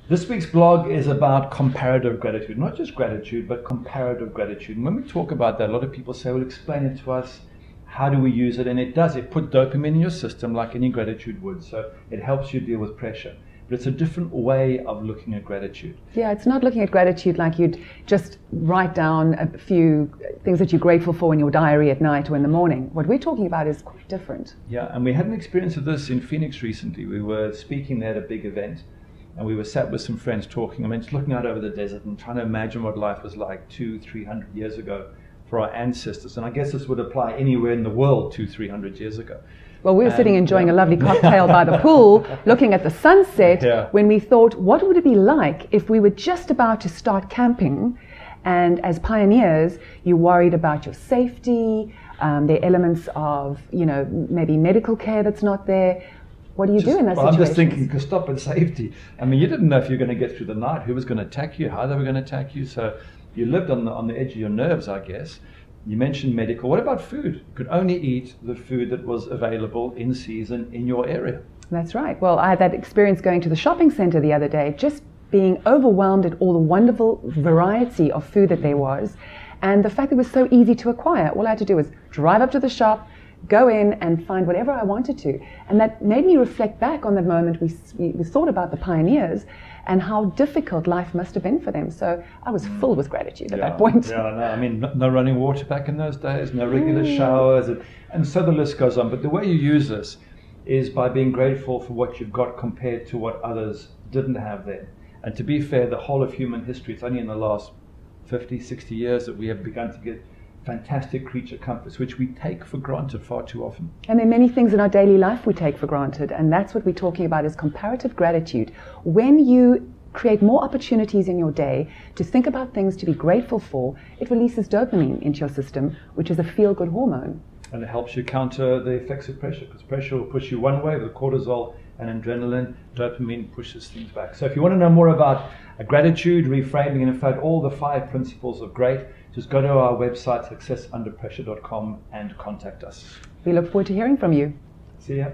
This week's blog is about comparative gratitude, not just gratitude, but comparative gratitude. And when we talk about that, a lot of people say, well, explain it to us. How do we use it? And it does. It puts dopamine in your system like any gratitude would. So it helps you deal with pressure. But it's a different way of looking at gratitude. Yeah, it's not looking at gratitude like you'd just write down a few things that you're grateful for in your diary at night or in the morning. What we're talking about is quite different. Yeah, and we had an experience of this in Phoenix recently. We were speaking there at a big event, and we were sat with some friends talking. I mean, just looking out over the desert and trying to imagine what life was like 200-300 years ago for our ancestors. And I guess this would apply anywhere in the world 200-300 years ago. Well, we were sitting enjoying a lovely cocktail by the pool, looking at the sunset, when we thought, what would it be like if we were just about to start camping, and as pioneers, you worried about your safety, there are elements of, maybe medical care that's not there. What do you do in that situation? I'm just thinking, because stop at safety. I mean, you didn't know if you were going to get through the night, who was going to attack you, how they were going to attack you. So you lived on the edge of your nerves, I guess. You mentioned medical. What about food? You could only eat the food that was available in season in your area. That's right. Well, I had that experience going to the shopping center the other day, just being overwhelmed at all the wonderful variety of food that there was, and the fact that it was so easy to acquire. All I had to do was drive up to the shop, go in and find whatever I wanted to. And that made me reflect back on the moment we thought about the pioneers and how difficult life must have been for them. So I was filled with gratitude at that point. Yeah, no, I mean, no running water back in those days, no regular showers, and so the list goes on. But the way you use this is by being grateful for what you've got compared to what others didn't have then. And to be fair, the whole of human history, it's only in the last 50, 60 years that we have begun to get fantastic creature comforts, which we take for granted far too often. And there are many things in our daily life we take for granted, and that's what we're talking about is comparative gratitude. When you create more opportunities in your day to think about things to be grateful for, it releases dopamine into your system, which is a feel-good hormone. And it helps you counter the effects of pressure, because pressure will push you one way with cortisol and adrenaline. Dopamine pushes things back. So if you want to know more about gratitude, reframing, and in fact all the 5 principles of great, just go to our website, successunderpressure.com, and contact us. We look forward to hearing from you. See ya.